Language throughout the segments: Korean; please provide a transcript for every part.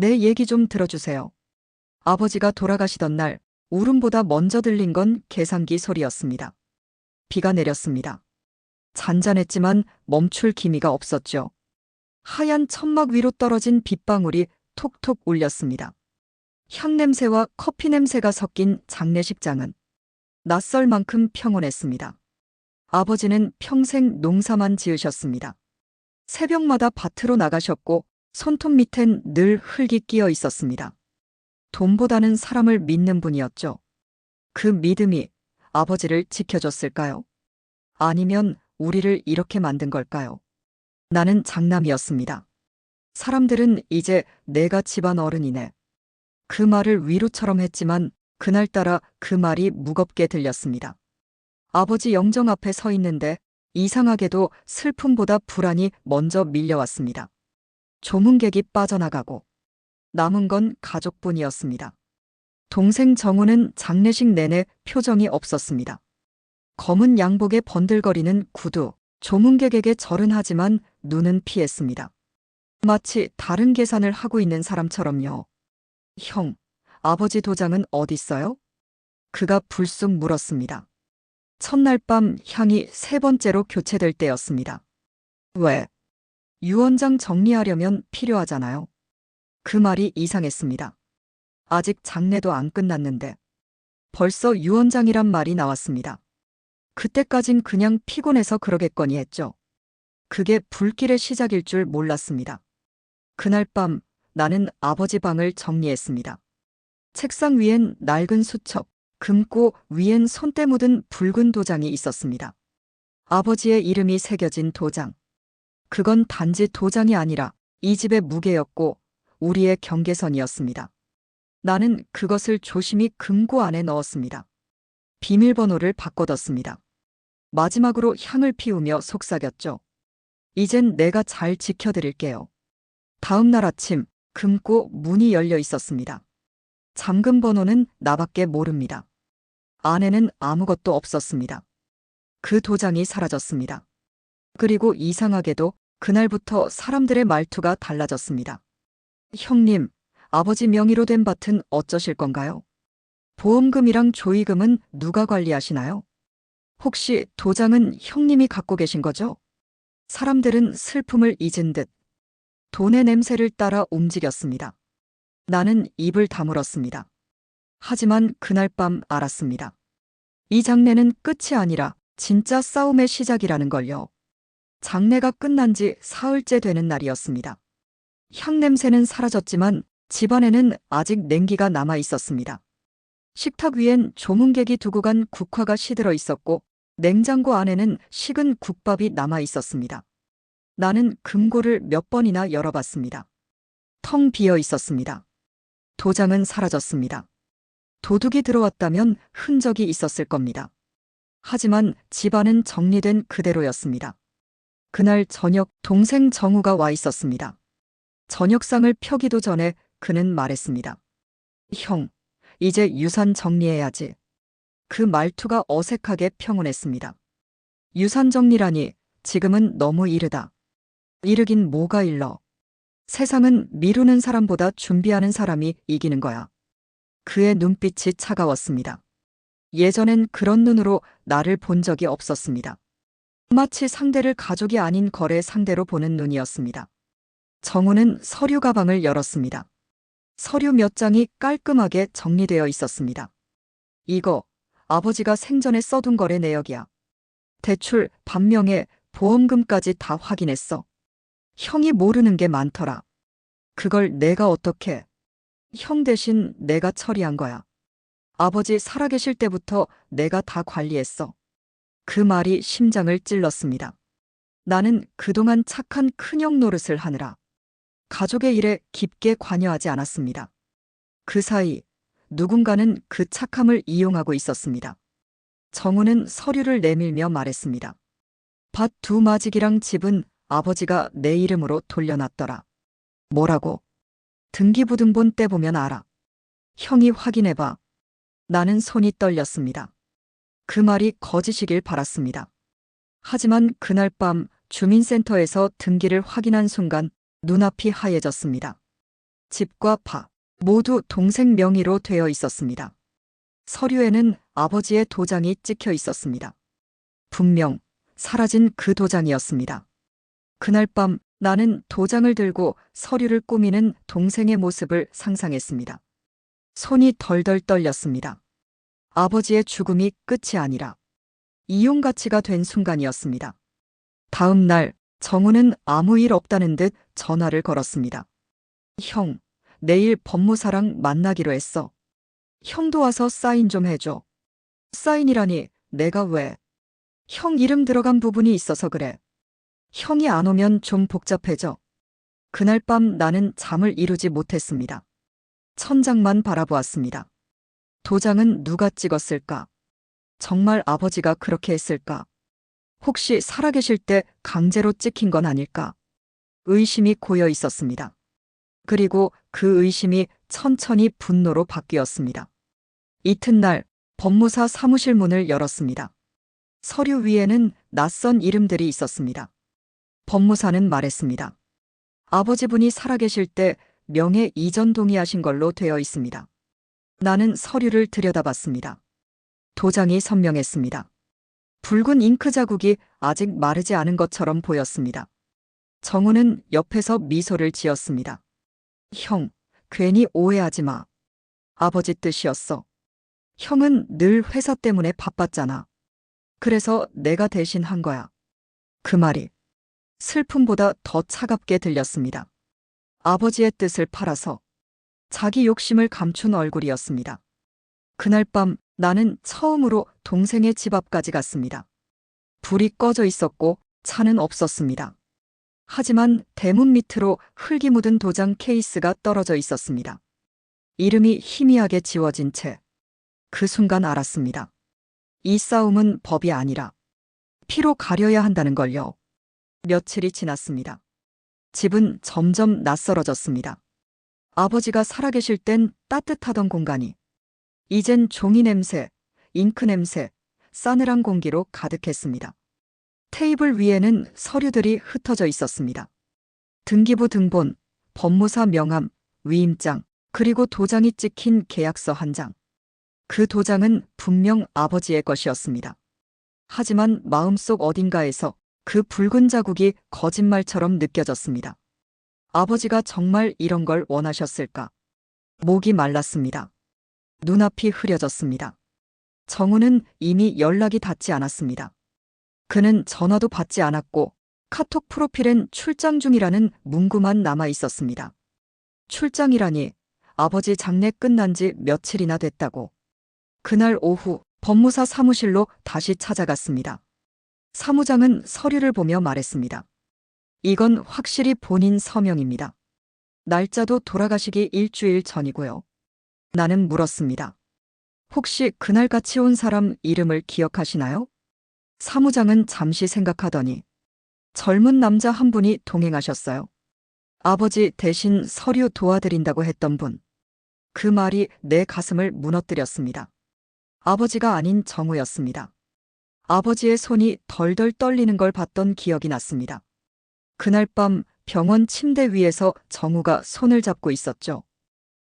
내 얘기 좀 들어주세요. 아버지가 돌아가시던 날 울음보다 먼저 들린 건 계산기 소리였습니다. 비가 내렸습니다. 잔잔했지만 멈출 기미가 없었죠. 하얀 천막 위로 떨어진 빗방울이 톡톡 울렸습니다. 향냄새와 커피 냄새가 섞인 장례식장은 낯설 만큼 평온했습니다. 아버지는 평생 농사만 지으셨습니다. 새벽마다 밭으로 나가셨고 손톱 밑엔 늘 흙이 끼어 있었습니다. 돈보다는 사람을 믿는 분이었죠. 그 믿음이 아버지를 지켜줬을까요? 아니면 우리를 이렇게 만든 걸까요? 나는 장남이었습니다. 사람들은 이제 내가 집안 어른이네. 그 말을 위로처럼 했지만 그날따라 그 말이 무겁게 들렸습니다. 아버지 영정 앞에 서 있는데 이상하게도 슬픔보다 불안이 먼저 밀려왔습니다. 조문객이 빠져나가고 남은 건 가족뿐이었습니다. 동생 정우는 장례식 내내 표정이 없었습니다. 검은 양복에 번들거리는 구두, 조문객에게 절은 하지만 눈은 피했습니다. 마치 다른 계산을 하고 있는 사람처럼요. 형, 아버지 도장은 어딨어요? 그가 불쑥 물었습니다. 첫날 밤 향이 세 번째로 교체될 때였습니다. 왜? 유언장 정리하려면 필요하잖아요. 그 말이 이상했습니다. 아직 장례도 안 끝났는데 벌써 유언장이란 말이 나왔습니다. 그때까진 그냥 피곤해서 그러겠거니 했죠. 그게 불길의 시작일 줄 몰랐습니다. 그날 밤 나는 아버지 방을 정리했습니다. 책상 위엔 낡은 수첩, 금고 위엔 손때 묻은 붉은 도장이 있었습니다. 아버지의 이름이 새겨진 도장. 그건 단지 도장이 아니라 이 집의 무게였고 우리의 경계선이었습니다. 나는 그것을 조심히 금고 안에 넣었습니다. 비밀번호를 바꿔뒀습니다. 마지막으로 향을 피우며 속삭였죠. 이젠 내가 잘 지켜드릴게요. 다음 날 아침 금고 문이 열려 있었습니다. 잠금 번호는 나밖에 모릅니다. 안에는 아무것도 없었습니다. 그 도장이 사라졌습니다. 그리고 이상하게도 그날부터 사람들의 말투가 달라졌습니다. 형님, 아버지 명의로 된 밭은 어쩌실 건가요? 보험금이랑 조의금은 누가 관리하시나요? 혹시 도장은 형님이 갖고 계신 거죠? 사람들은 슬픔을 잊은 듯 돈의 냄새를 따라 움직였습니다. 나는 입을 다물었습니다. 하지만 그날 밤 알았습니다. 이 장례는 끝이 아니라 진짜 싸움의 시작이라는 걸요. 장례가 끝난 지 사흘째 되는 날이었습니다. 향 냄새는 사라졌지만 집안에는 아직 냉기가 남아 있었습니다. 식탁 위엔 조문객이 두고 간 국화가 시들어 있었고 냉장고 안에는 식은 국밥이 남아 있었습니다. 나는 금고를 몇 번이나 열어봤습니다. 텅 비어 있었습니다. 도장은 사라졌습니다. 도둑이 들어왔다면 흔적이 있었을 겁니다. 하지만 집안은 정리된 그대로였습니다. 그날 저녁 동생 정우가 와 있었습니다. 저녁상을 펴기도 전에 그는 말했습니다. 형, 이제 유산 정리해야지. 그 말투가 어색하게 평온했습니다. 유산 정리라니 지금은 너무 이르다. 이르긴 뭐가 일러. 세상은 미루는 사람보다 준비하는 사람이 이기는 거야. 그의 눈빛이 차가웠습니다. 예전엔 그런 눈으로 나를 본 적이 없었습니다. 마치 상대를 가족이 아닌 거래 상대로 보는 눈이었습니다. 정우는 서류 가방을 열었습니다. 서류 몇 장이 깔끔하게 정리되어 있었습니다. 이거 아버지가 생전에 써둔 거래 내역이야. 대출, 반명에 보험금까지 다 확인했어. 형이 모르는 게 많더라. 그걸 내가 어떻게... 형 대신 내가 처리한 거야. 아버지 살아계실 때부터 내가 다 관리했어. 그 말이 심장을 찔렀습니다. 나는 그동안 착한 큰형 노릇을 하느라 가족의 일에 깊게 관여하지 않았습니다. 그 사이 누군가는 그 착함을 이용하고 있었습니다. 정우는 서류를 내밀며 말했습니다. 밭 2마지기랑 집은 아버지가 내 이름으로 돌려놨더라. 뭐라고? 등기부등본 떼보면 알아. 형이 확인해봐. 나는 손이 떨렸습니다. 그 말이 거짓이길 바랐습니다. 하지만 그날 밤 주민센터에서 등기를 확인한 순간 눈앞이 하얘졌습니다. 집과 밥 모두 동생 명의로 되어 있었습니다. 서류에는 아버지의 도장이 찍혀 있었습니다. 분명 사라진 그 도장이었습니다. 그날 밤 나는 도장을 들고 서류를 꾸미는 동생의 모습을 상상했습니다. 손이 덜덜 떨렸습니다. 아버지의 죽음이 끝이 아니라 이용가치가 된 순간이었습니다. 다음 날 정우는 아무 일 없다는 듯 전화를 걸었습니다. 형, 내일 법무사랑 만나기로 했어. 형도 와서 사인 좀 해줘. 사인이라니 내가 왜? 형 이름 들어간 부분이 있어서 그래. 형이 안 오면 좀 복잡해져. 그날 밤 나는 잠을 이루지 못했습니다. 천장만 바라보았습니다. 도장은 누가 찍었을까? 정말 아버지가 그렇게 했을까? 혹시 살아계실 때 강제로 찍힌 건 아닐까? 의심이 고여 있었습니다. 그리고 그 의심이 천천히 분노로 바뀌었습니다. 이튿날 법무사 사무실 문을 열었습니다. 서류 위에는 낯선 이름들이 있었습니다. 법무사는 말했습니다. 아버지분이 살아계실 때 명예 이전 동의하신 걸로 되어 있습니다. 나는 서류를 들여다봤습니다. 도장이 선명했습니다. 붉은 잉크 자국이 아직 마르지 않은 것처럼 보였습니다. 정우는 옆에서 미소를 지었습니다. 형, 괜히 오해하지 마. 아버지 뜻이었어. 형은 늘 회사 때문에 바빴잖아. 그래서 내가 대신 한 거야. 그 말이 슬픔보다 더 차갑게 들렸습니다. 아버지의 뜻을 팔아서 자기 욕심을 감춘 얼굴이었습니다. 그날 밤 나는 처음으로 동생의 집 앞까지 갔습니다. 불이 꺼져 있었고 차는 없었습니다. 하지만 대문 밑으로 흙이 묻은 도장 케이스가 떨어져 있었습니다. 이름이 희미하게 지워진 채 그 순간 알았습니다. 이 싸움은 법이 아니라 피로 가려야 한다는 걸요. 며칠이 지났습니다. 집은 점점 낯설어졌습니다. 아버지가 살아계실 땐 따뜻하던 공간이 이젠 종이 냄새, 잉크 냄새, 싸늘한 공기로 가득했습니다. 테이블 위에는 서류들이 흩어져 있었습니다. 등기부 등본, 법무사 명함, 위임장, 그리고 도장이 찍힌 계약서 한 장. 그 도장은 분명 아버지의 것이었습니다. 하지만 마음속 어딘가에서 그 붉은 자국이 거짓말처럼 느껴졌습니다. 아버지가 정말 이런 걸 원하셨을까? 목이 말랐습니다. 눈앞이 흐려졌습니다. 정우는 이미 연락이 닿지 않았습니다. 그는 전화도 받지 않았고 카톡 프로필엔 출장 중이라는 문구만 남아 있었습니다. 출장이라니 아버지 장례 끝난 지 며칠이나 됐다고. 그날 오후 법무사 사무실로 다시 찾아갔습니다. 사무장은 서류를 보며 말했습니다. 이건 확실히 본인 서명입니다. 날짜도 돌아가시기 일주일 전이고요. 나는 물었습니다. 혹시 그날 같이 온 사람 이름을 기억하시나요? 사무장은 잠시 생각하더니 젊은 남자 한 분이 동행하셨어요. 아버지 대신 서류 도와드린다고 했던 분. 그 말이 내 가슴을 무너뜨렸습니다. 아버지가 아닌 정우였습니다. 아버지의 손이 덜덜 떨리는 걸 봤던 기억이 났습니다. 그날 밤 병원 침대 위에서 정우가 손을 잡고 있었죠.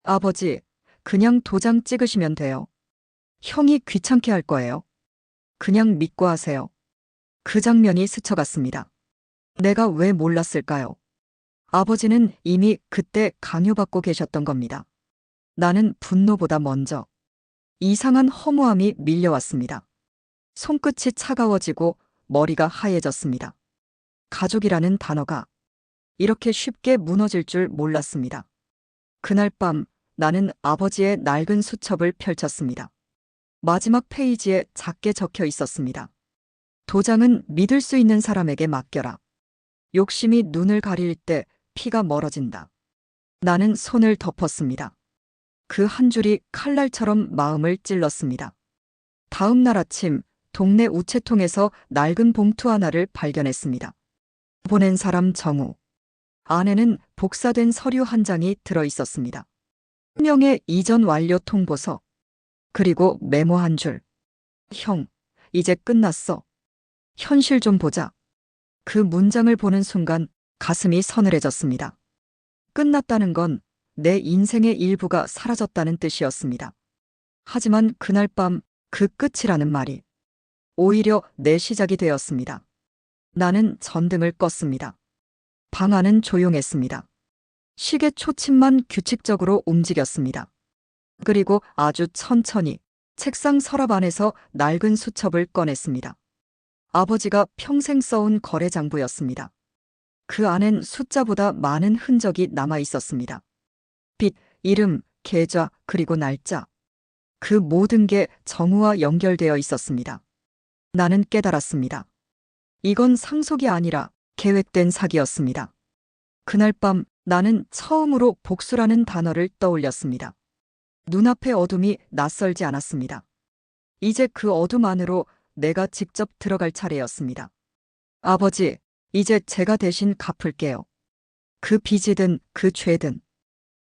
아버지, 그냥 도장 찍으시면 돼요. 형이 귀찮게 할 거예요. 그냥 믿고 하세요. 그 장면이 스쳐갔습니다. 내가 왜 몰랐을까요? 아버지는 이미 그때 강요받고 계셨던 겁니다. 나는 분노보다 먼저 이상한 허무함이 밀려왔습니다. 손끝이 차가워지고 머리가 하얘졌습니다. 가족이라는 단어가 이렇게 쉽게 무너질 줄 몰랐습니다. 그날 밤 나는 아버지의 낡은 수첩을 펼쳤습니다. 마지막 페이지에 작게 적혀 있었습니다. 도장은 믿을 수 있는 사람에게 맡겨라. 욕심이 눈을 가릴 때 피가 멀어진다. 나는 손을 덮었습니다. 그 한 줄이 칼날처럼 마음을 찔렀습니다. 다음 날 아침 동네 우체통에서 낡은 봉투 하나를 발견했습니다. 보낸 사람 정우. 안에는 복사된 서류 한 장이 들어 있었습니다. 명예 이전 완료 통보서. 그리고 메모 한 줄. 형, 이제 끝났어. 현실 좀 보자. 그 문장을 보는 순간 가슴이 서늘해졌습니다. 끝났다는 건 내 인생의 일부가 사라졌다는 뜻이었습니다. 하지만 그날 밤 그 끝이라는 말이 오히려 내 시작이 되었습니다. 나는 전등을 껐습니다. 방 안은 조용했습니다. 시계 초침만 규칙적으로 움직였습니다. 그리고 아주 천천히 책상 서랍 안에서 낡은 수첩을 꺼냈습니다. 아버지가 평생 써온 거래장부였습니다. 그 안엔 숫자보다 많은 흔적이 남아 있었습니다. 빚, 이름, 계좌, 그리고 날짜. 그 모든 게 정우와 연결되어 있었습니다. 나는 깨달았습니다. 이건 상속이 아니라 계획된 사기였습니다. 그날 밤 나는 처음으로 복수라는 단어를 떠올렸습니다. 눈앞의 어둠이 낯설지 않았습니다. 이제 그 어둠 안으로 내가 직접 들어갈 차례였습니다. 아버지, 이제 제가 대신 갚을게요. 그 빚이든 그 죄든.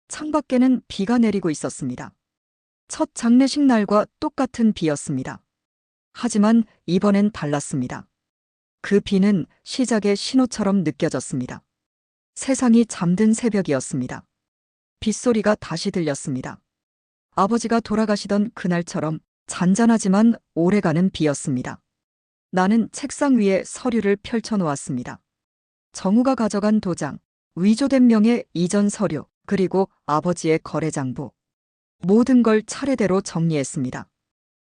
창밖에는 비가 내리고 있었습니다. 첫 장례식 날과 똑같은 비였습니다. 하지만 이번엔 달랐습니다. 그 비는 시작의 신호처럼 느껴졌습니다. 세상이 잠든 새벽이었습니다. 빗소리가 다시 들렸습니다. 아버지가 돌아가시던 그날처럼 잔잔하지만 오래가는 비였습니다. 나는 책상 위에 서류를 펼쳐놓았습니다. 정우가 가져간 도장, 위조된 명의 이전 서류, 그리고 아버지의 거래장부. 모든 걸 차례대로 정리했습니다.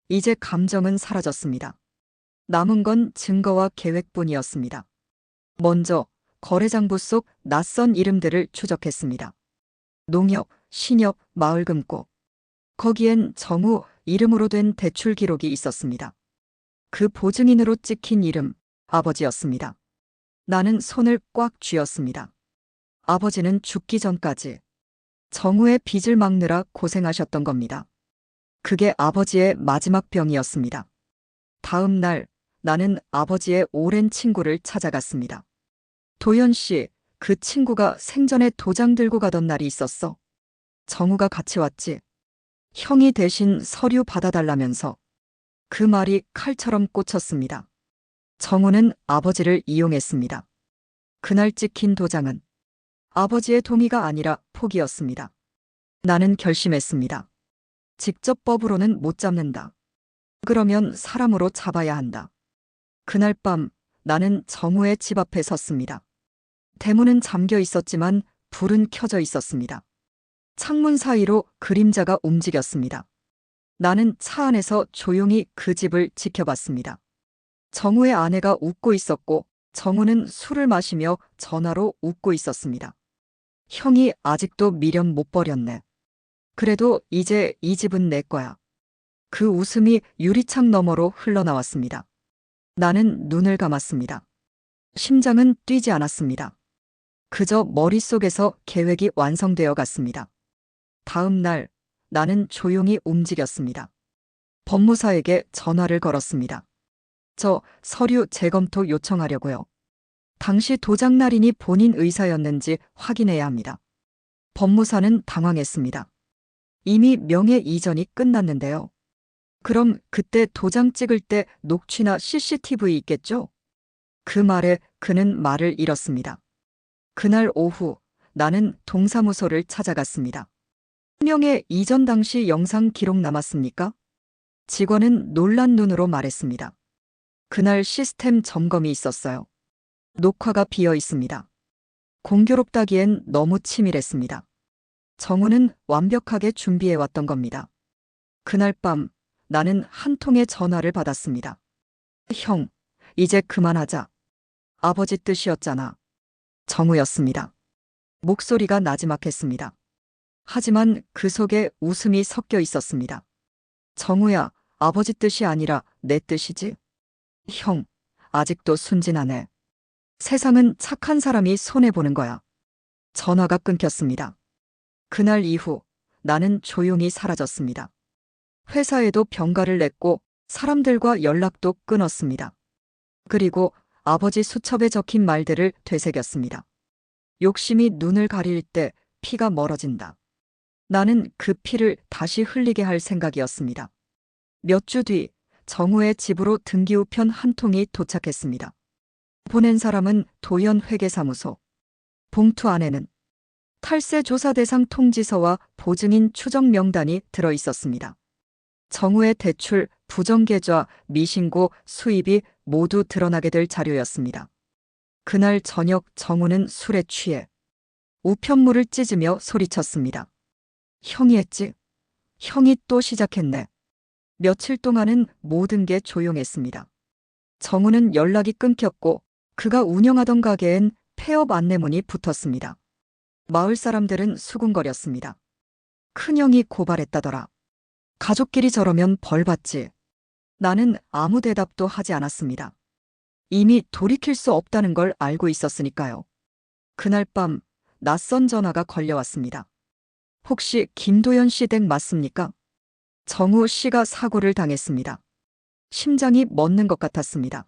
이제 감정은 사라졌습니다. 남은 건 증거와 계획뿐이었습니다. 먼저 거래장부 속 낯선 이름들을 추적했습니다. 농협, 신협, 마을금고. 거기엔 정우 이름으로 된 대출 기록이 있었습니다. 그 보증인으로 찍힌 이름, 아버지였습니다. 나는 손을 꽉 쥐었습니다. 아버지는 죽기 전까지 정우의 빚을 막느라 고생하셨던 겁니다. 그게 아버지의 마지막 병이었습니다. 다음 날 나는 아버지의 오랜 친구를 찾아갔습니다. 도연 씨, 그 친구가 생전에 도장 들고 가던 날이 있었어. 정우가 같이 왔지. 형이 대신 서류 받아달라면서. 그 말이 칼처럼 꽂혔습니다. 정우는 아버지를 이용했습니다. 그날 찍힌 도장은 아버지의 동의가 아니라 포기였습니다. 나는 결심했습니다. 직접 법으로는 못 잡는다. 그러면 사람으로 잡아야 한다. 그날 밤 나는 정우의 집 앞에 섰습니다. 대문은 잠겨 있었지만 불은 켜져 있었습니다. 창문 사이로 그림자가 움직였습니다. 나는 차 안에서 조용히 그 집을 지켜봤습니다. 정우의 아내가 웃고 있었고 정우는 술을 마시며 전화로 웃고 있었습니다. 형이 아직도 미련 못 버렸네. 그래도 이제 이 집은 내 거야. 그 웃음이 유리창 너머로 흘러나왔습니다. 나는 눈을 감았습니다. 심장은 뛰지 않았습니다. 그저 머릿속에서 계획이 완성되어 갔습니다. 다음 날 나는 조용히 움직였습니다. 법무사에게 전화를 걸었습니다. 저 서류 재검토 요청하려고요. 당시 도장 날인이 본인 의사였는지 확인해야 합니다. 법무사는 당황했습니다. 이미 명예 이전이 끝났는데요. 그럼 그때 도장 찍을 때 녹취나 CCTV 있겠죠? 그 말에 그는 말을 잃었습니다. 그날 오후 나는 동사무소를 찾아갔습니다. 명예 이전 당시 영상 기록 남았습니까? 직원은 놀란 눈으로 말했습니다. 그날 시스템 점검이 있었어요. 녹화가 비어 있습니다. 공교롭다기엔 너무 치밀했습니다. 정우는 완벽하게 준비해왔던 겁니다. 그날 밤 나는 한 통의 전화를 받았습니다. 형, 이제 그만하자. 아버지 뜻이었잖아. 정우였습니다. 목소리가 나지막했습니다. 하지만 그 속에 웃음이 섞여 있었습니다. 정우야, 아버지 뜻이 아니라 내 뜻이지? 형, 아직도 순진하네. 세상은 착한 사람이 손해보는 거야. 전화가 끊겼습니다. 그날 이후 나는 조용히 사라졌습니다. 회사에도 병가를 냈고 사람들과 연락도 끊었습니다. 그리고 아버지 수첩에 적힌 말들을 되새겼습니다. 욕심이 눈을 가릴 때 피가 멀어진다. 나는 그 피를 다시 흘리게 할 생각이었습니다. 몇 주 뒤 정우의 집으로 등기우편 한 통이 도착했습니다. 보낸 사람은 도연 회계사무소. 봉투 안에는 탈세 조사 대상 통지서와 보증인 추적 명단이 들어 있었습니다. 정우의 대출, 부정계좌, 미신고, 수입이 모두 드러나게 될 자료였습니다. 그날 저녁 정우는 술에 취해 우편물을 찢으며 소리쳤습니다. 형이 했지? 형이 또 시작했네. 며칠 동안은 모든 게 조용했습니다. 정우는 연락이 끊겼고 그가 운영하던 가게엔 폐업 안내문이 붙었습니다. 마을 사람들은 수군거렸습니다. 큰형이 고발했다더라. 가족끼리 저러면 벌 받지. 나는 아무 대답도 하지 않았습니다. 이미 돌이킬 수 없다는 걸 알고 있었으니까요. 그날 밤 낯선 전화가 걸려왔습니다. 혹시 김도연 씨 댁 맞습니까? 정우 씨가 사고를 당했습니다. 심장이 멎는 것 같았습니다.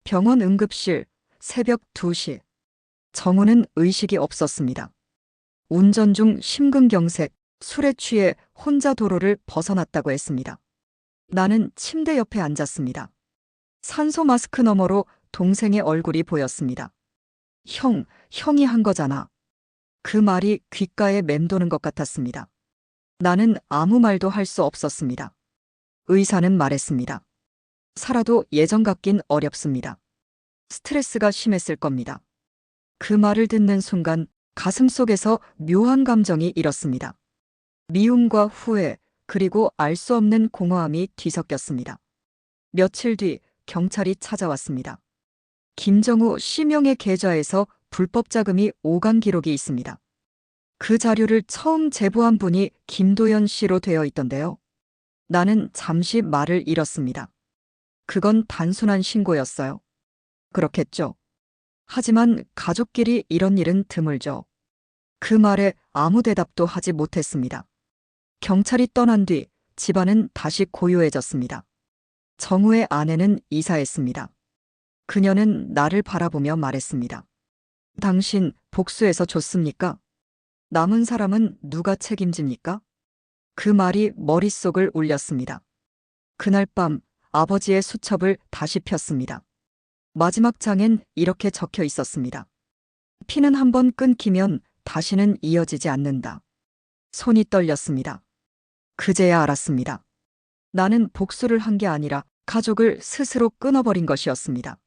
병원 응급실, 새벽 2시. 정우는 의식이 없었습니다. 운전 중 심근경색, 술에 취해 혼자 도로를 벗어났다고 했습니다. 나는 침대 옆에 앉았습니다. 산소 마스크 너머로 동생의 얼굴이 보였습니다. 형이 한 거잖아. 그 말이 귓가에 맴도는 것 같았습니다. 나는 아무 말도 할 수 없었습니다. 의사는 말했습니다. 살아도 예전 같긴 어렵습니다. 스트레스가 심했을 겁니다. 그 말을 듣는 순간 가슴 속에서 묘한 감정이 일었습니다. 미움과 후회, 그리고 알 수 없는 공허함이 뒤섞였습니다. 며칠 뒤 경찰이 찾아왔습니다. 김정우 씨명의 계좌에서 불법 자금이 오간 기록이 있습니다. 그 자료를 처음 제보한 분이 김도연 씨로 되어 있던데요. 나는 잠시 말을 잃었습니다. 그건 단순한 신고였어요. 그렇겠죠. 하지만 가족끼리 이런 일은 드물죠. 그 말에 아무 대답도 하지 못했습니다. 경찰이 떠난 뒤 집안은 다시 고요해졌습니다. 정우의 아내는 이사했습니다. 그녀는 나를 바라보며 말했습니다. 당신 복수해서 줬습니까? 남은 사람은 누가 책임집니까? 그 말이 머릿속을 울렸습니다. 그날 밤 아버지의 수첩을 다시 폈습니다. 마지막 장엔 이렇게 적혀 있었습니다. 피는 한번 끊기면 다시는 이어지지 않는다. 손이 떨렸습니다. 그제야 알았습니다. 나는 복수를 한 게 아니라 가족을 스스로 끊어버린 것이었습니다.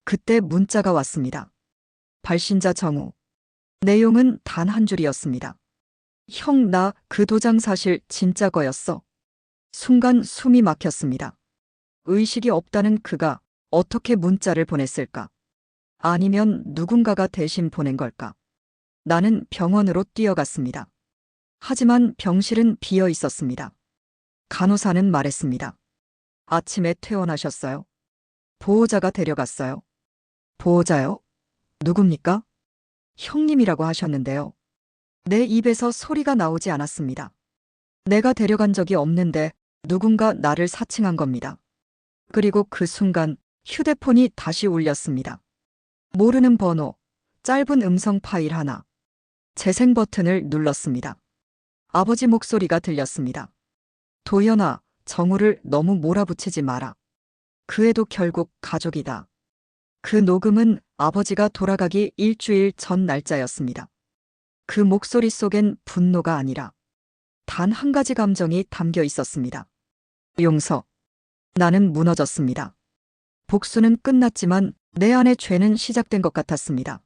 그때 문자가 왔습니다. 발신자 정우. 내용은 단 한 줄이었습니다. 형, 나 그 도장 사실 진짜 거였어. 순간 숨이 막혔습니다. 의식이 없다는 그가 어떻게 문자를 보냈을까? 아니면 누군가가 대신 보낸 걸까? 나는 병원으로 뛰어갔습니다. 하지만 병실은 비어 있었습니다. 간호사는 말했습니다. 아침에 퇴원하셨어요? 보호자가 데려갔어요. 보호자요? 누굽니까? 형님이라고 하셨는데요. 내 입에서 소리가 나오지 않았습니다. 내가 데려간 적이 없는데 누군가 나를 사칭한 겁니다. 그리고 그 순간 휴대폰이 다시 울렸습니다. 모르는 번호, 짧은 음성 파일 하나. 재생 버튼을 눌렀습니다. 아버지 목소리가 들렸습니다. 도연아, 정우를 너무 몰아붙이지 마라. 그 애도 결국 가족이다. 그 녹음은 아버지가 돌아가기 일주일 전 날짜였습니다. 그 목소리 속엔 분노가 아니라 단 한 가지 감정이 담겨 있었습니다. 용서. 나는 무너졌습니다. 복수는 끝났지만 내 안의 죄는 시작된 것 같았습니다.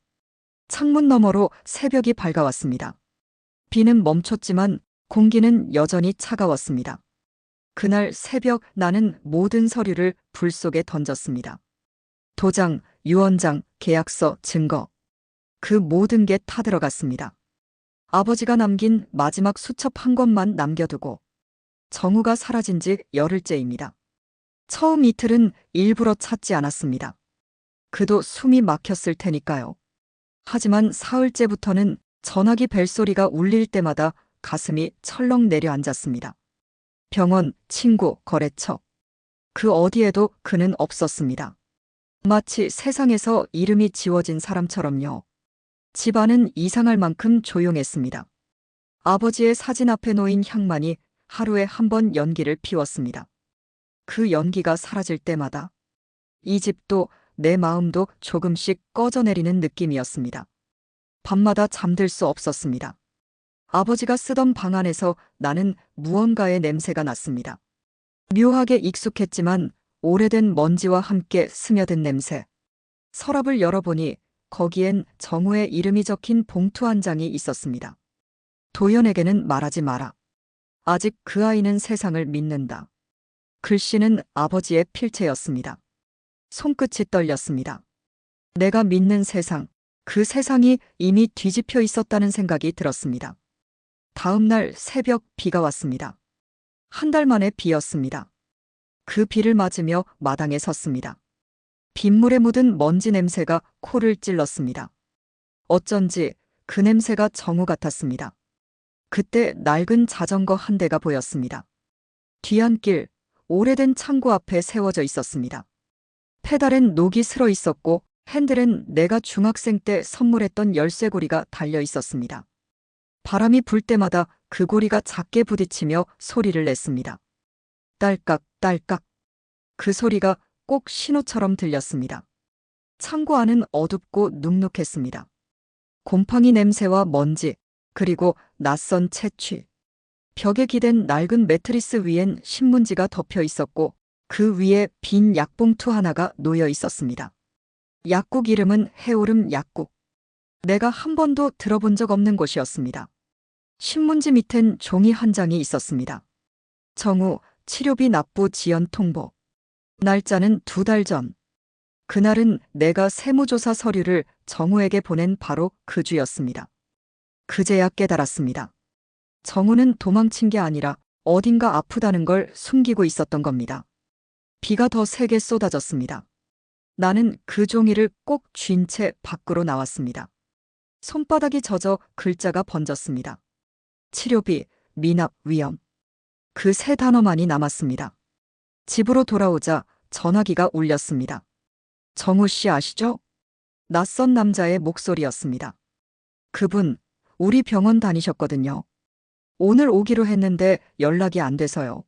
창문 너머로 새벽이 밝아왔습니다. 비는 멈췄지만 공기는 여전히 차가웠습니다. 그날 새벽 나는 모든 서류를 불 속에 던졌습니다. 도장, 유언장, 계약서, 증거. 그 모든 게 타들어갔습니다. 아버지가 남긴 마지막 수첩 한 권만 남겨두고 정우가 사라진 지 열흘째입니다. 처음 이틀은 일부러 찾지 않았습니다. 그도 숨이 막혔을 테니까요. 하지만 사흘째부터는 전화기 벨소리가 울릴 때마다 가슴이 철렁 내려앉았습니다. 병원, 친구, 거래처. 그 어디에도 그는 없었습니다. 마치 세상에서 이름이 지워진 사람처럼요. 집안은 이상할 만큼 조용했습니다. 아버지의 사진 앞에 놓인 향만이 하루에 한 번 연기를 피웠습니다. 그 연기가 사라질 때마다 이 집도 내 마음도 조금씩 꺼져내리는 느낌이었습니다. 밤마다 잠들 수 없었습니다. 아버지가 쓰던 방 안에서 나는 무언가의 냄새가 났습니다. 묘하게 익숙했지만 오래된 먼지와 함께 스며든 냄새. 서랍을 열어보니 거기엔 정우의 이름이 적힌 봉투 한 장이 있었습니다. 도연에게는 말하지 마라. 아직 그 아이는 세상을 믿는다. 글씨는 아버지의 필체였습니다. 손끝이 떨렸습니다. 내가 믿는 세상, 그 세상이 이미 뒤집혀 있었다는 생각이 들었습니다. 다음 날 새벽 비가 왔습니다. 한 달 만에 비였습니다. 그 비를 맞으며 마당에 섰습니다. 빗물에 묻은 먼지 냄새가 코를 찔렀습니다. 어쩐지 그 냄새가 정우 같았습니다. 그때 낡은 자전거 한 대가 보였습니다. 뒤안길, 오래된 창고 앞에 세워져 있었습니다. 페달엔 녹이 슬어 있었고 핸들엔 내가 중학생 때 선물했던 열쇠고리가 달려 있었습니다. 바람이 불 때마다 그 고리가 작게 부딪히며 소리를 냈습니다. 딸깍, 딸깍. 그 소리가 꼭 신호처럼 들렸습니다. 창고 안은 어둡고 눅눅했습니다. 곰팡이 냄새와 먼지, 그리고 낯선 채취. 벽에 기댄 낡은 매트리스 위엔 신문지가 덮여 있었고 그 위에 빈 약봉투 하나가 놓여 있었습니다. 약국 이름은 해오름 약국. 내가 한 번도 들어본 적 없는 곳이었습니다. 신문지 밑엔 종이 한 장이 있었습니다. 정우, 치료비 납부 지연 통보. 날짜는 2달 전. 그날은 내가 세무조사 서류를 정우에게 보낸 바로 그 주였습니다. 그제야 깨달았습니다. 정우는 도망친 게 아니라 어딘가 아프다는 걸 숨기고 있었던 겁니다. 비가 더 세게 쏟아졌습니다. 나는 그 종이를 꼭 쥔 채 밖으로 나왔습니다. 손바닥이 젖어 글자가 번졌습니다. 치료비, 미납, 위험. 그 세 단어만이 남았습니다. 집으로 돌아오자 전화기가 울렸습니다. 정우 씨 아시죠? 낯선 남자의 목소리였습니다. 그분, 우리 병원 다니셨거든요. 오늘 오기로 했는데 연락이 안 돼서요.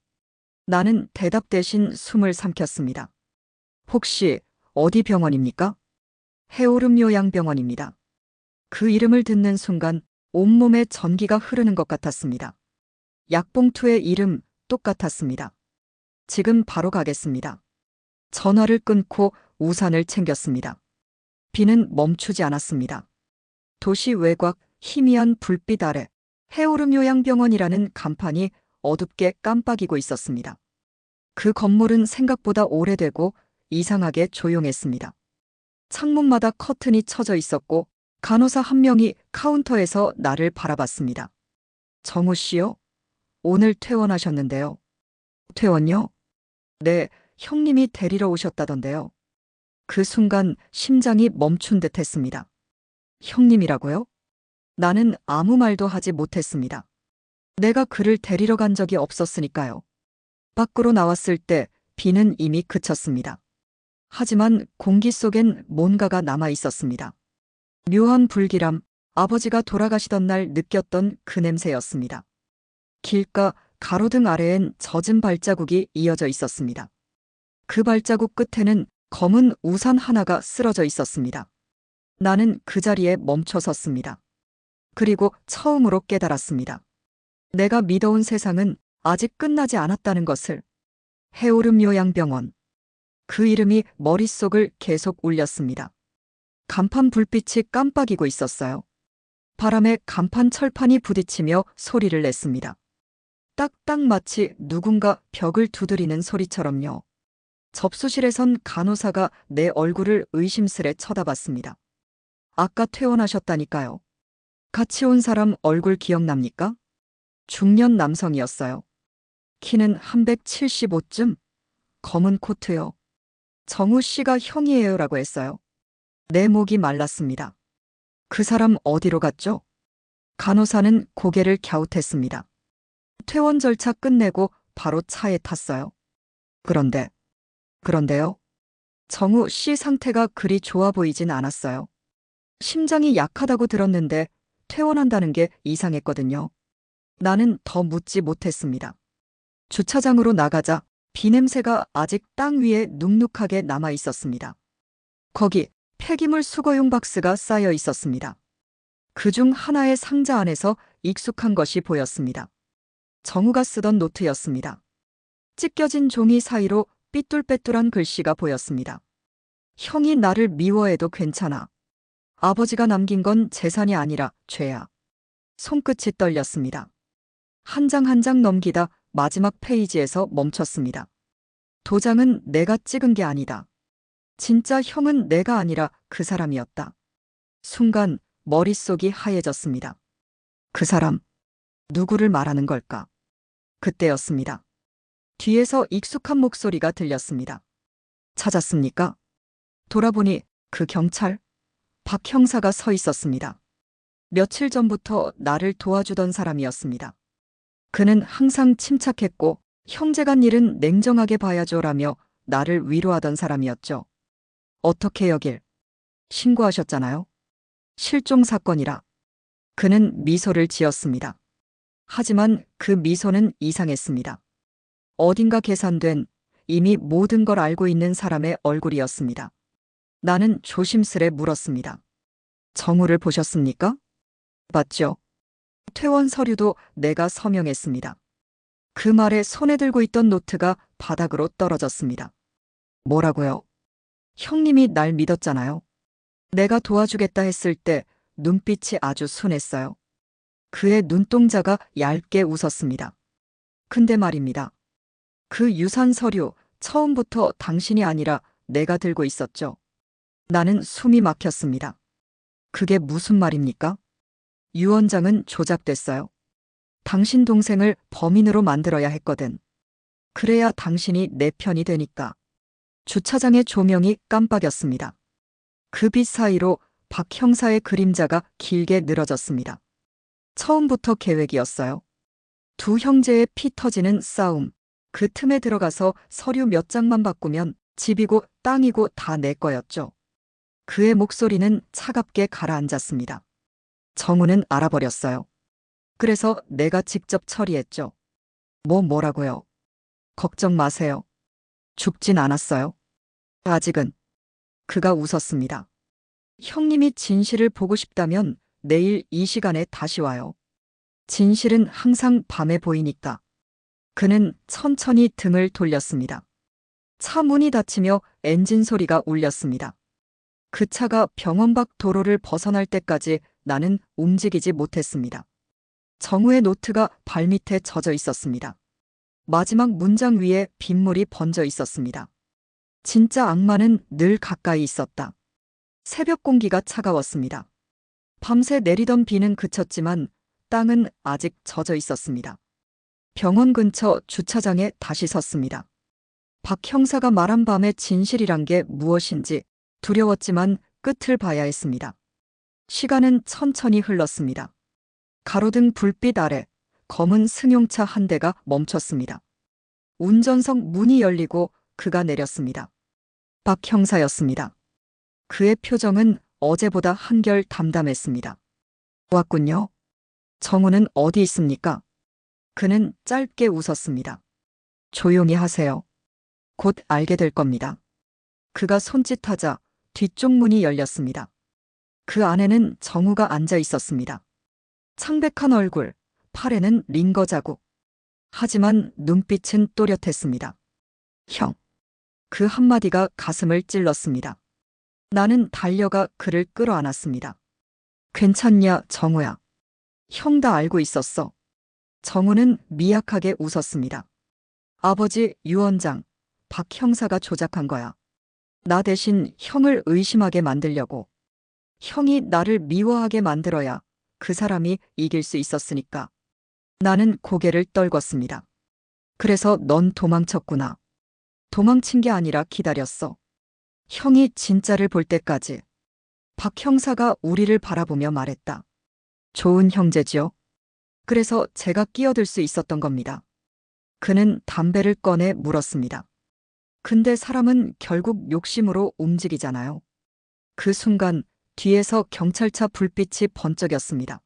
나는 대답 대신 숨을 삼켰습니다. 혹시 어디 병원입니까? 해오름 요양병원입니다. 그 이름을 듣는 순간 온몸에 전기가 흐르는 것 같았습니다. 약봉투의 이름 똑같았습니다. 지금 바로 가겠습니다. 전화를 끊고 우산을 챙겼습니다. 비는 멈추지 않았습니다. 도시 외곽 희미한 불빛 아래 해오름 요양병원이라는 간판이 어둡게 깜빡이고 있었습니다. 그 건물은 생각보다 오래되고 이상하게 조용했습니다. 창문마다 커튼이 쳐져 있었고 간호사 한 명이 카운터에서 나를 바라봤습니다. 정우 씨요? 오늘 퇴원하셨는데요. 퇴원요? 네, 형님이 데리러 오셨다던데요. 그 순간 심장이 멈춘 듯 했습니다. 형님이라고요? 나는 아무 말도 하지 못했습니다. 내가 그를 데리러 간 적이 없었으니까요. 밖으로 나왔을 때 비는 이미 그쳤습니다. 하지만 공기 속엔 뭔가가 남아 있었습니다. 묘한 불길함, 아버지가 돌아가시던 날 느꼈던 그 냄새였습니다. 길가 가로등 아래엔 젖은 발자국이 이어져 있었습니다. 그 발자국 끝에는 검은 우산 하나가 쓰러져 있었습니다. 나는 그 자리에 멈춰 섰습니다. 그리고 처음으로 깨달았습니다. 내가 믿어온 세상은 아직 끝나지 않았다는 것을. 해오름 요양병원. 그 이름이 머릿속을 계속 울렸습니다. 간판 불빛이 깜빡이고 있었어요. 바람에 간판 철판이 부딪히며 소리를 냈습니다. 딱딱 마치 누군가 벽을 두드리는 소리처럼요. 접수실에선 간호사가 내 얼굴을 의심스레 쳐다봤습니다. 아까 퇴원하셨다니까요. 같이 온 사람 얼굴 기억납니까? 중년 남성이었어요. 키는 한 175쯤? 검은 코트요. 정우 씨가 형이에요라고 했어요. 내 목이 말랐습니다. 그 사람 어디로 갔죠? 간호사는 고개를 갸웃했습니다. 퇴원 절차 끝내고 바로 차에 탔어요. 그런데요? 정우 씨 상태가 그리 좋아 보이진 않았어요. 심장이 약하다고 들었는데 퇴원한다는 게 이상했거든요. 나는 더 묻지 못했습니다. 주차장으로 나가자 비냄새가 아직 땅 위에 눅눅하게 남아 있었습니다. 거기 폐기물 수거용 박스가 쌓여 있었습니다. 그중 하나의 상자 안에서 익숙한 것이 보였습니다. 정우가 쓰던 노트였습니다. 찢겨진 종이 사이로 삐뚤빼뚤한 글씨가 보였습니다. 형이 나를 미워해도 괜찮아. 아버지가 남긴 건 재산이 아니라 죄야. 손끝이 떨렸습니다. 한 장 한 장 넘기다 마지막 페이지에서 멈췄습니다. 도장은 내가 찍은 게 아니다. 진짜 형은 내가 아니라 그 사람이었다. 순간 머릿속이 하얘졌습니다. 그 사람, 누구를 말하는 걸까? 그때였습니다. 뒤에서 익숙한 목소리가 들렸습니다. 찾았습니까? 돌아보니 그 경찰, 박 형사가 서 있었습니다. 며칠 전부터 나를 도와주던 사람이었습니다. 그는 항상 침착했고 형제간 일은 냉정하게 봐야죠라며 나를 위로하던 사람이었죠. 어떻게 여길? 신고하셨잖아요. 실종 사건이라. 그는 미소를 지었습니다. 하지만 그 미소는 이상했습니다. 어딘가 계산된 이미 모든 걸 알고 있는 사람의 얼굴이었습니다. 나는 조심스레 물었습니다. 정우를 보셨습니까? 봤죠. 퇴원 서류도 내가 서명했습니다. 그 말에 손에 들고 있던 노트가 바닥으로 떨어졌습니다. 뭐라고요? 형님이 날 믿었잖아요. 내가 도와주겠다 했을 때 눈빛이 아주 순했어요. 그의 눈동자가 얇게 웃었습니다. 근데 말입니다. 그 유산 서류 처음부터 당신이 아니라 내가 들고 있었죠. 나는 숨이 막혔습니다. 그게 무슨 말입니까? 유 원장은 조작됐어요. 당신 동생을 범인으로 만들어야 했거든. 그래야 당신이 내 편이 되니까. 주차장의 조명이 깜빡였습니다. 그 빛 사이로 박 형사의 그림자가 길게 늘어졌습니다. 처음부터 계획이었어요. 두 형제의 피 터지는 싸움. 그 틈에 들어가서 서류 몇 장만 바꾸면 집이고 땅이고 다 내 거였죠. 그의 목소리는 차갑게 가라앉았습니다. 정우는 알아버렸어요. 그래서 내가 직접 처리했죠. 뭐라고요? 걱정 마세요. 죽진 않았어요. 아직은. 그가 웃었습니다. 형님이 진실을 보고 싶다면 내일 이 시간에 다시 와요. 진실은 항상 밤에 보이니까. 그는 천천히 등을 돌렸습니다. 차 문이 닫히며 엔진 소리가 울렸습니다. 그 차가 병원 밖 도로를 벗어날 때까지 나는 움직이지 못했습니다. 정우의 노트가 발밑에 젖어 있었습니다. 마지막 문장 위에 빗물이 번져 있었습니다. 진짜 악마는 늘 가까이 있었다. 새벽 공기가 차가웠습니다. 밤새 내리던 비는 그쳤지만 땅은 아직 젖어 있었습니다. 병원 근처 주차장에 다시 섰습니다. 박 형사가 말한 밤의 진실이란 게 무엇인지 두려웠지만 끝을 봐야 했습니다. 시간은 천천히 흘렀습니다. 가로등 불빛 아래 검은 승용차 한 대가 멈췄습니다. 운전석 문이 열리고 그가 내렸습니다. 박 형사였습니다. 그의 표정은 어제보다 한결 담담했습니다. 왔군요. 정우는 어디 있습니까? 그는 짧게 웃었습니다. 조용히 하세요. 곧 알게 될 겁니다. 그가 손짓하자 뒤쪽 문이 열렸습니다. 그 안에는 정우가 앉아 있었습니다. 창백한 얼굴, 팔에는 링거 자국. 하지만 눈빛은 또렷했습니다. 형. 그 한마디가 가슴을 찔렀습니다. 나는 달려가 그를 끌어안았습니다. 괜찮냐, 정우야. 형 다 알고 있었어. 정우는 미약하게 웃었습니다. 아버지 유 원장, 박 형사가 조작한 거야. 나 대신 형을 의심하게 만들려고. 형이 나를 미워하게 만들어야 그 사람이 이길 수 있었으니까. 나는 고개를 떨궜습니다. 그래서 넌 도망쳤구나. 도망친 게 아니라 기다렸어. 형이 진짜를 볼 때까지. 박 형사가 우리를 바라보며 말했다. 좋은 형제지요. 그래서 제가 끼어들 수 있었던 겁니다. 그는 담배를 꺼내 물었습니다. 근데 사람은 결국 욕심으로 움직이잖아요. 그 순간 뒤에서 경찰차 불빛이 번쩍였습니다.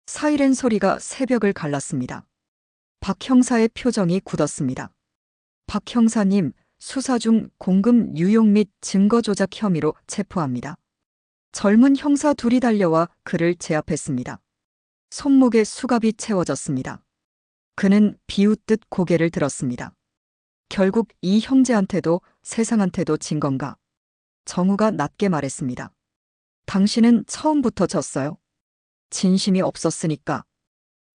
사이렌 소리가 새벽을 갈랐습니다. 박 형사의 표정이 굳었습니다. 박 형사님, 수사 중 공금 유용 및 증거 조작 혐의로 체포합니다. 젊은 형사 둘이 달려와 그를 제압했습니다. 손목에 수갑이 채워졌습니다. 그는 비웃듯 고개를 들었습니다. 결국 이 형제한테도 세상한테도 진 건가? 정우가 낮게 말했습니다. 당신은 처음부터 졌어요. 진심이 없었으니까.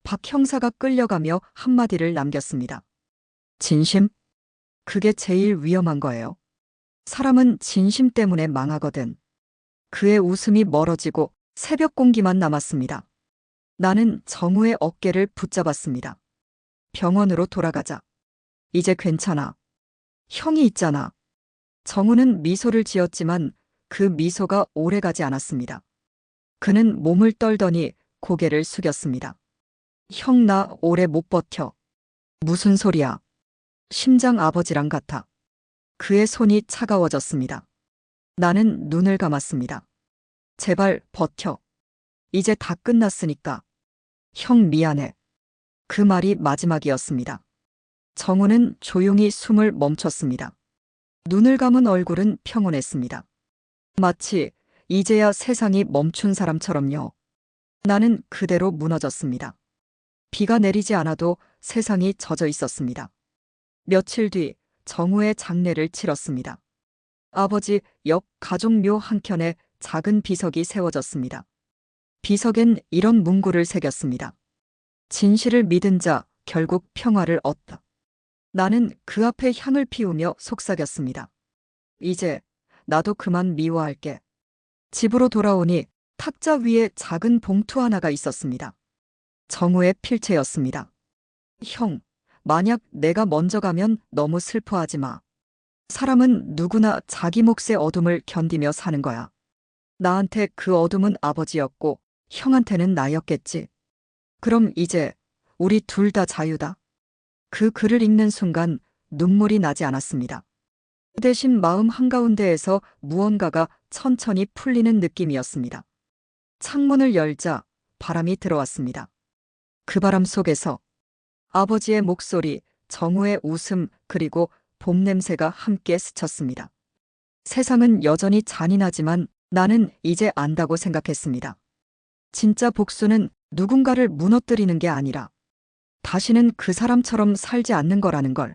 박 형사가 끌려가며 한마디를 남겼습니다. 진심? 그게 제일 위험한 거예요. 사람은 진심 때문에 망하거든. 그의 웃음이 멀어지고 새벽 공기만 남았습니다. 나는 정우의 어깨를 붙잡았습니다. 병원으로 돌아가자. 이제 괜찮아. 형이 있잖아. 정우는 미소를 지었지만 그 미소가 오래가지 않았습니다. 그는 몸을 떨더니 고개를 숙였습니다. 형, 나 오래 못 버텨. 무슨 소리야? 심장 아버지랑 같아. 그의 손이 차가워졌습니다. 나는 눈을 감았습니다. 제발 버텨. 이제 다 끝났으니까. 형, 미안해. 그 말이 마지막이었습니다. 정우는 조용히 숨을 멈췄습니다. 눈을 감은 얼굴은 평온했습니다. 마치 이제야 세상이 멈춘 사람처럼요. 나는 그대로 무너졌습니다. 비가 내리지 않아도 세상이 젖어 있었습니다. 며칠 뒤 정우의 장례를 치렀습니다. 아버지 옆 가족묘 한켠에 작은 비석이 세워졌습니다. 비석엔 이런 문구를 새겼습니다. 진실을 믿은 자 결국 평화를 얻다. 나는 그 앞에 향을 피우며 속삭였습니다. 이제 나도 그만 미워할게. 집으로 돌아오니 탁자 위에 작은 봉투 하나가 있었습니다. 정우의 필체였습니다. 형, 만약 내가 먼저 가면 너무 슬퍼하지 마. 사람은 누구나 자기 몫의 어둠을 견디며 사는 거야. 나한테 그 어둠은 아버지였고 형한테는 나였겠지. 그럼 이제 우리 둘 다 자유다. 그 글을 읽는 순간 눈물이 나지 않았습니다. 그 대신 마음 한가운데에서 무언가가 천천히 풀리는 느낌이었습니다. 창문을 열자 바람이 들어왔습니다. 그 바람 속에서 아버지의 목소리, 정우의 웃음, 그리고 봄 냄새가 함께 스쳤습니다. 세상은 여전히 잔인하지만 나는 이제 안다고 생각했습니다. 진짜 복수는 누군가를 무너뜨리는 게 아니라 다시는 그 사람처럼 살지 않는 거라는 걸.